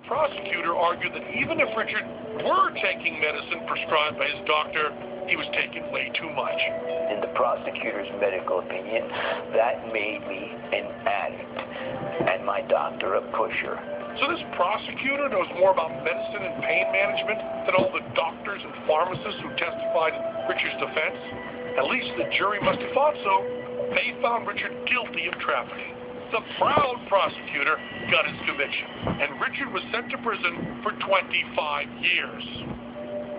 prosecutor argued that even if Richard were taking medicine prescribed by his doctor, he was taking way too much. In the prosecutor's medical opinion, that made me an addict, and my doctor a pusher. So this prosecutor knows more about medicine and pain management than all the doctors and pharmacists who testified in Richard's defense? At least the jury must have thought so. They found Richard guilty of trafficking. The proud prosecutor got his conviction, and Richard was sent to prison for 25 years.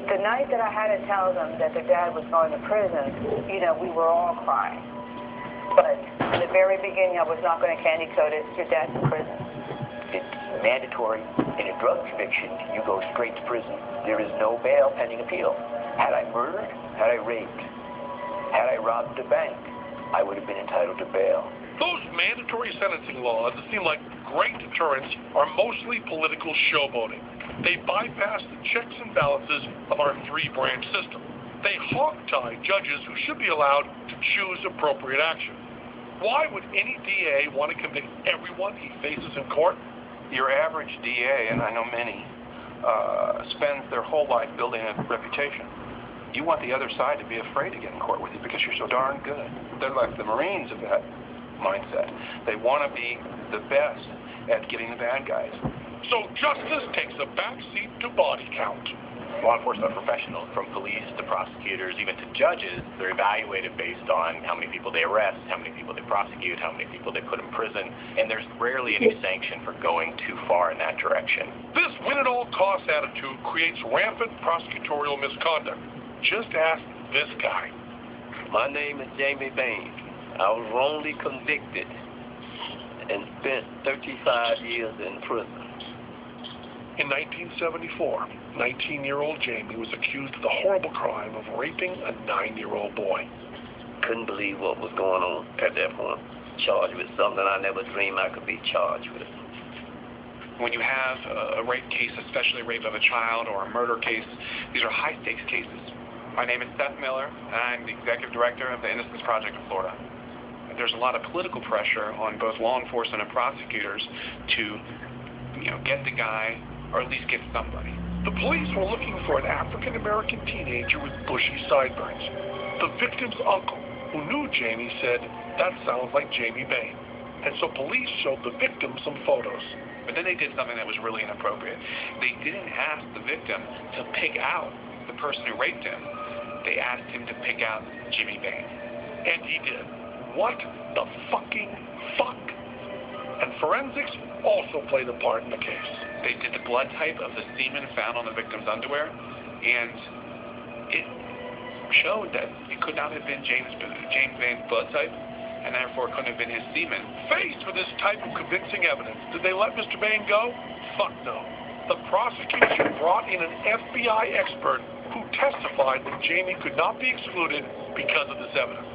The night that I had to tell them that their dad was going to prison, you know, we were all crying. But in the very beginning, I was not going to candy coat it. Your dad's in prison. It's mandatory. In a drug conviction, you go straight to prison. There is no bail pending appeal. Had I murdered, had I raped, had I robbed a bank, I would have been entitled to bail. Those mandatory sentencing laws that seem like great deterrents are mostly political showboating. They bypass the checks and balances of our three-branch system. They hog-tie judges who should be allowed to choose appropriate action. Why would any DA want to convict everyone he faces in court? Your average DA, and I know many, spends their whole life building a reputation. You want the other side to be afraid to get in court with you because you're so darn good. They're like the Marines of that mindset. They want to be the best at getting the bad guys. So justice takes a backseat to body count. Law enforcement professionals, from police to prosecutors, even to judges, they're evaluated based on how many people they arrest, how many people they prosecute, how many people they put in prison, and there's rarely any sanction for going too far in that direction. This win-at-all-costs attitude creates rampant prosecutorial misconduct. Just ask this guy. My name is Jamie Bain. I was wrongly convicted and spent 35 years in prison. In 1974, 19-year-old Jamie was accused of the horrible crime of raping a 9-year-old boy. Couldn't believe what was going on at that point. Charged with something I never dreamed I could be charged with. When you have a rape case, especially rape of a child or a murder case, these are high-stakes cases. My name is Seth Miller, and I'm the Executive Director of the Innocence Project of Florida. There's a lot of political pressure on both law enforcement and prosecutors to, get the guy, or at least get somebody. The police were looking for an African-American teenager with bushy sideburns. The victim's uncle, who knew Jamie, said, "That sounds like Jamie Bain." And so police showed the victim some photos. But then they did something that was really inappropriate. They didn't ask the victim to pick out the person who raped him. They asked him to pick out Jimmy Bain. And he did. What the fucking fuck? And forensics also played a part in the case. They did the blood type of the semen found on the victim's underwear, and it showed that it could not have been James Bain's blood type, and therefore couldn't have been his semen. Faced with this type of convincing evidence, did they let Mr. Bain go? Fuck no. The prosecution brought in an FBI expert who testified that Jamie could not be excluded because of this evidence.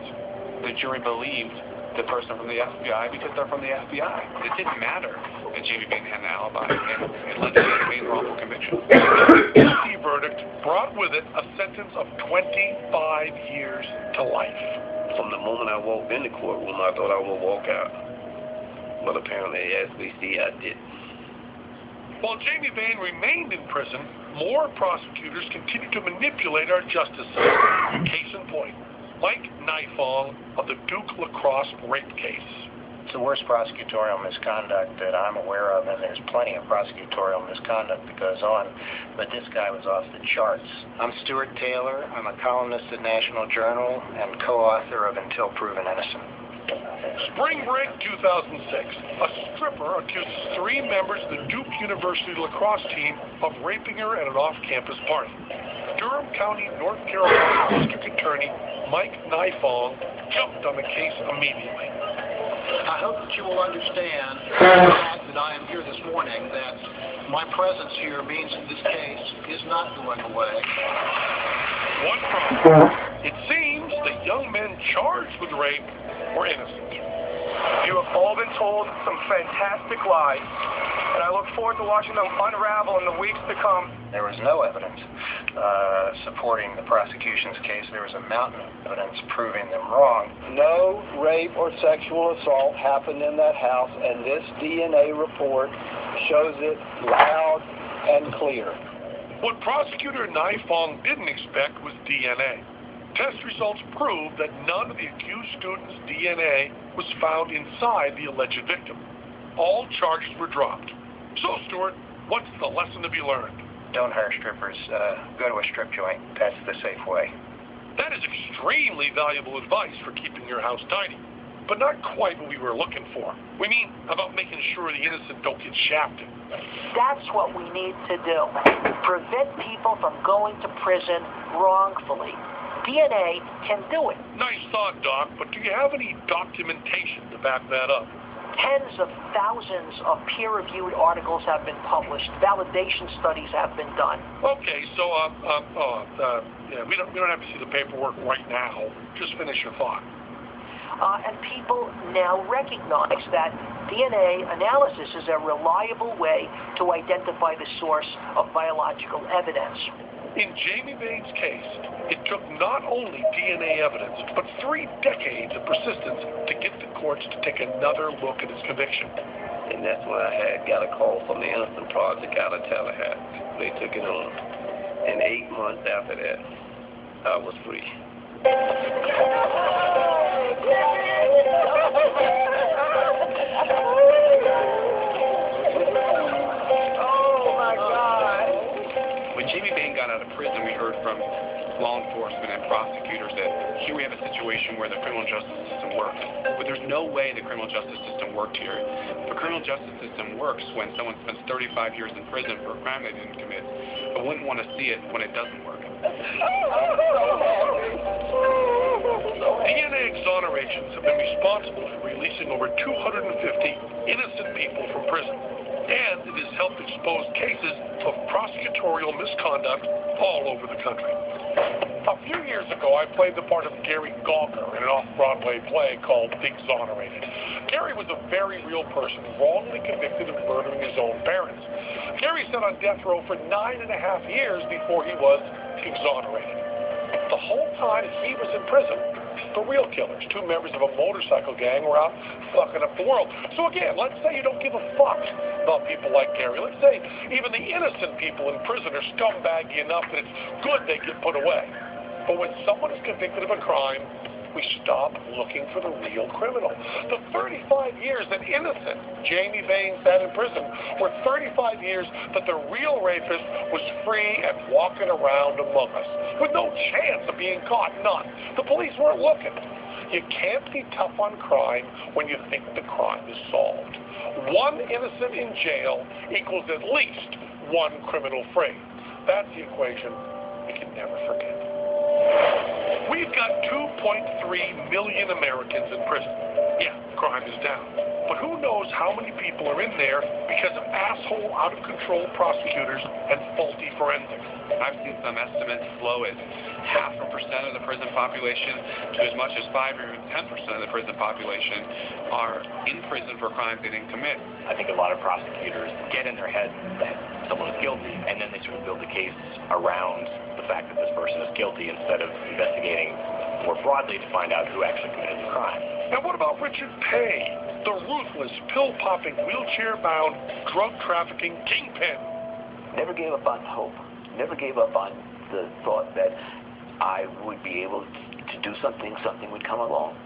The jury believed the person from the FBI because they're from the FBI. It didn't matter that Jamie Bain had an alibi, and it led to Jamie Bain's wrongful conviction. The guilty verdict brought with it a sentence of 25 years to life. From the moment I walked in the courtroom, I thought I would walk out. But apparently, as we see, I didn't. While Jamie Bain remained in prison, more prosecutors continued to manipulate our justice system. Case in point, Mike Nifong of the Duke Lacrosse rape case. It's the worst prosecutorial misconduct that I'm aware of, and there's plenty of prosecutorial misconduct that goes on, but this guy was off the charts. I'm Stuart Taylor. I'm a columnist at National Journal and co-author of Until Proven Innocent. Spring break 2006. A stripper accuses 3 members of the Duke University lacrosse team of raping her at an off-campus party. Durham County, North Carolina District Attorney Mike Nifong jumped on the case immediately. I hope that you will understand the fact that I am here this morning, that my presence here means that this case is not going away. One problem. It seems the young men charged with rape were innocent. You have all been told some fantastic lies, and I look forward to watching them unravel in the weeks to come. There was no evidence supporting the prosecution's case. There was a mountain of evidence proving them wrong. No rape or sexual assault happened in that house, and this DNA report shows it loud and clear. What Prosecutor Naifong didn't expect was DNA. Test results proved that none of the accused students' DNA was found inside the alleged victim. All charges were dropped. So, Stuart, what's the lesson to be learned? Don't hire strippers. Go to a strip joint. That's the safe way. That is extremely valuable advice for keeping your house tidy, but not quite what we were looking for. We mean about making sure the innocent don't get shafted. That's what we need to do. Prevent people from going to prison wrongfully. DNA can do it. Nice thought, Doc, but do you have any documentation to back that up? Tens of thousands of peer-reviewed articles have been published. Validation studies have been done. Okay, so we don't have to see the paperwork right now. Just finish your thought. And people now recognize that DNA analysis is a reliable way to identify the source of biological evidence. In Jamie Bain's case, it took not only DNA evidence, but 3 decades of persistence to get the courts to take another look at his conviction. And that's when I got a call from the Innocent Project out of Tallahassee. They took it on. And 8 months after that, I was free. Oh, my God. When Jamie Bain got out of prison, we heard from law enforcement and prosecutors that here we have a situation where the criminal justice system works. But there's no way the criminal justice system worked here. The criminal justice system works when someone spends 35 years in prison for a crime they didn't commit, but wouldn't want to see it when it doesn't work. DNA exonerations have been responsible for releasing over 250 innocent people from prison, and it has helped expose cases of prosecutorial misconduct all over the country. A few years ago, I played the part of Gary Gawker in an off-Broadway play called Exonerated. Gary was a very real person, wrongly convicted of murdering his own parents. Gary sat on death row for 9.5 years before he was exonerated. The whole time he was in prison, the real killers, 2 members of a motorcycle gang, were out fucking up the world. So again, let's say you don't give a fuck about people like Gary. Let's say even the innocent people in prison are scumbaggy enough that it's good they get put away. But when someone is convicted of a crime, we stop looking for the real criminal. The 35 years that innocent Jamie Bain sat in prison were 35 years that the real rapist was free and walking around among us with no chance of being caught, none. The police weren't looking. You can't be tough on crime when you think the crime is solved. 1 innocent in jail equals at least 1 criminal free. That's the equation we can never forget. We've got 2.3 million Americans in prison. Yeah, crime is down. But who knows how many people are in there because of asshole, out-of-control prosecutors and faulty forensics. I've seen some estimates as low as 0.5% of the prison population to as much as 5 or even 10% of the prison population are in prison for crimes they didn't commit. I think a lot of prosecutors get in their head that someone is guilty, and then they sort of build the case around the fact that this person is guilty instead of investigating more broadly to find out who actually committed the crime. And what about Richard Pay, the ruthless, pill-popping, wheelchair-bound, drug-trafficking kingpin? Never gave up on hope. Never gave up on the thought that I would be able to do something would come along.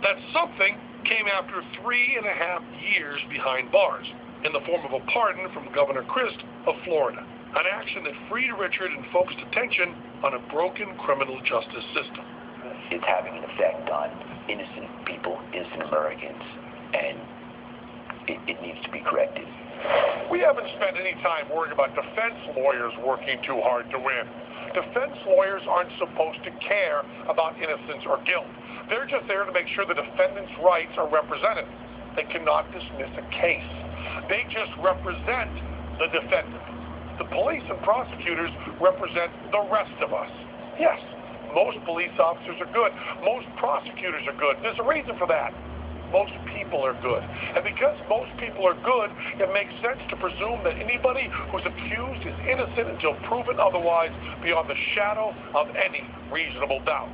That something came after 3.5 years behind bars in the form of a pardon from Governor Christ of Florida, an action that freed Richard and focused attention on a broken criminal justice system. It's having an effect on innocent people, innocent Americans, and it needs to be corrected. We haven't spent any time worrying about defense lawyers working too hard to win. Defense lawyers aren't supposed to care about innocence or guilt. They're just there to make sure the defendant's rights are represented. They cannot dismiss a case. They just represent the defendant. The police and prosecutors represent the rest of us. Yes, most police officers are good. Most prosecutors are good. There's a reason for that. Most people are good. And because most people are good, it makes sense to presume that anybody who's accused is innocent until proven otherwise beyond the shadow of any reasonable doubt.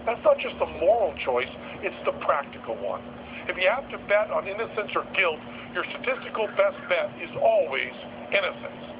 That's not just a moral choice, it's the practical one. If you have to bet on innocence or guilt, your statistical best bet is always innocence.